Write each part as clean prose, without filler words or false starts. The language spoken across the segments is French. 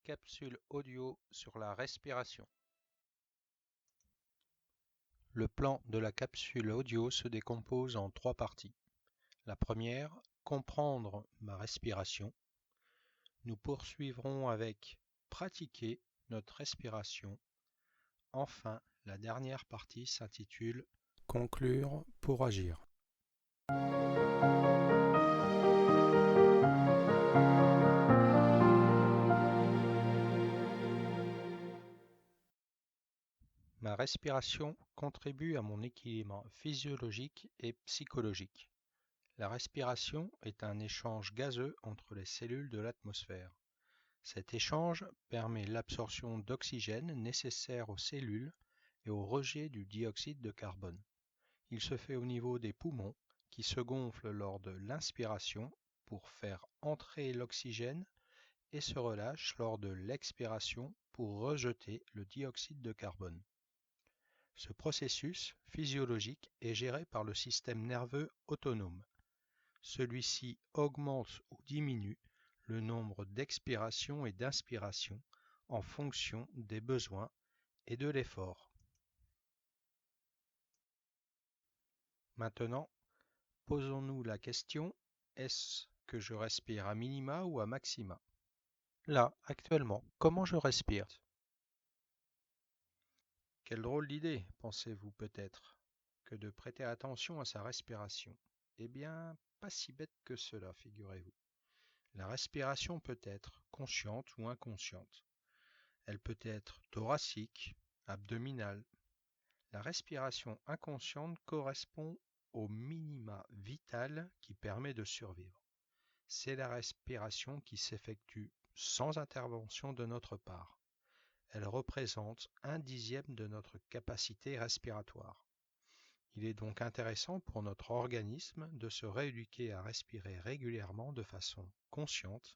Capsule audio sur la respiration. Le plan de la capsule audio se décompose en 3 parties. La première, comprendre ma respiration. Nous poursuivrons avec pratiquer notre respiration. Enfin, la dernière partie s'intitule conclure pour agir. Ma respiration contribue à mon équilibre physiologique et psychologique. La respiration est un échange gazeux entre les cellules de l'atmosphère. Cet échange permet l'absorption d'oxygène nécessaire aux cellules et au rejet du dioxyde de carbone. Il se fait au niveau des poumons qui se gonflent lors de l'inspiration pour faire entrer l'oxygène et se relâchent lors de l'expiration pour rejeter le dioxyde de carbone. Ce processus physiologique est géré par le système nerveux autonome. Celui-ci augmente ou diminue le nombre d'expirations et d'inspirations en fonction des besoins et de l'effort. Maintenant, posons-nous la question, est-ce que je respire à minima ou à maxima? Là, actuellement, comment je respire? Quelle drôle d'idée, pensez-vous peut-être, que de prêter attention à sa respiration. Eh bien, pas si bête que cela, figurez-vous. La respiration peut être consciente ou inconsciente. Elle peut être thoracique, abdominale. La respiration inconsciente correspond au minima vital qui permet de survivre. C'est la respiration qui s'effectue sans intervention de notre part. Elle représente 1/10 de notre capacité respiratoire. Il est donc intéressant pour notre organisme de se rééduquer à respirer régulièrement de façon consciente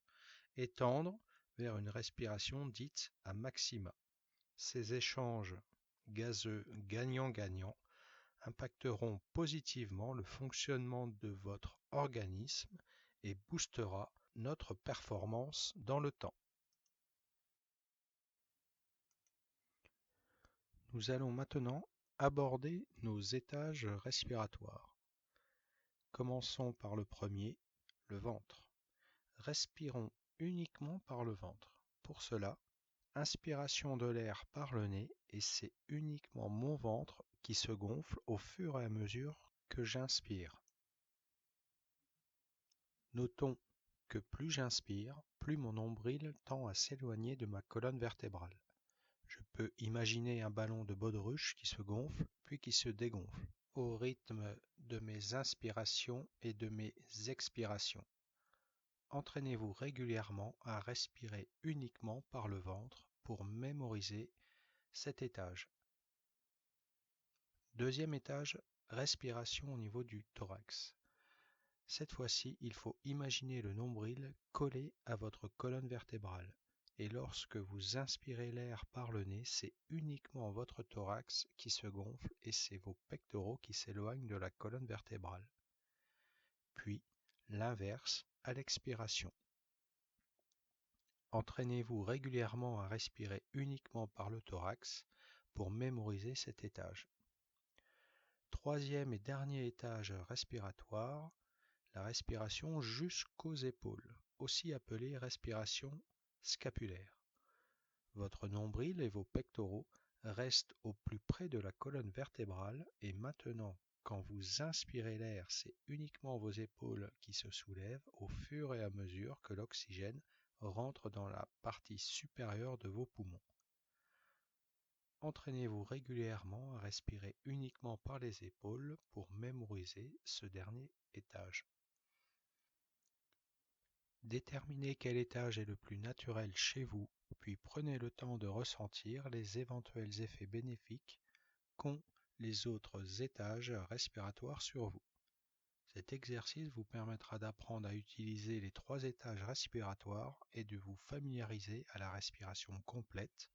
et tendre vers une respiration dite à maxima. Ces échanges gazeux gagnant-gagnant impacteront positivement le fonctionnement de votre organisme et boostera notre performance dans le temps. Nous allons maintenant aborder nos étages respiratoires. Commençons par le premier, le ventre. Respirons uniquement par le ventre. Pour cela, inspiration de l'air par le nez et c'est uniquement mon ventre qui se gonfle au fur et à mesure que j'inspire. Notons que plus j'inspire, plus mon nombril tend à s'éloigner de ma colonne vertébrale. Je peux imaginer un ballon de baudruche qui se gonfle puis qui se dégonfle au rythme de mes inspirations et de mes expirations. Entraînez-vous régulièrement à respirer uniquement par le ventre pour mémoriser cet étage. Deuxième étage, respiration au niveau du thorax. Cette fois-ci, il faut imaginer le nombril collé à votre colonne vertébrale. Et lorsque vous inspirez l'air par le nez, c'est uniquement votre thorax qui se gonfle et c'est vos pectoraux qui s'éloignent de la colonne vertébrale. Puis, l'inverse à l'expiration. Entraînez-vous régulièrement à respirer uniquement par le thorax pour mémoriser cet étage. Troisième et dernier étage respiratoire, la respiration jusqu'aux épaules, aussi appelée respiration scapulaire. Votre nombril et vos pectoraux restent au plus près de la colonne vertébrale et maintenant, quand vous inspirez l'air, c'est uniquement vos épaules qui se soulèvent au fur et à mesure que l'oxygène rentre dans la partie supérieure de vos poumons. Entraînez-vous régulièrement à respirer uniquement par les épaules pour mémoriser ce dernier étage. Déterminez quel étage est le plus naturel chez vous, puis prenez le temps de ressentir les éventuels effets bénéfiques qu'ont les autres étages respiratoires sur vous. Cet exercice vous permettra d'apprendre à utiliser les 3 étages respiratoires et de vous familiariser à la respiration complète,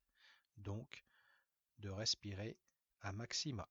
donc de respirer à maxima.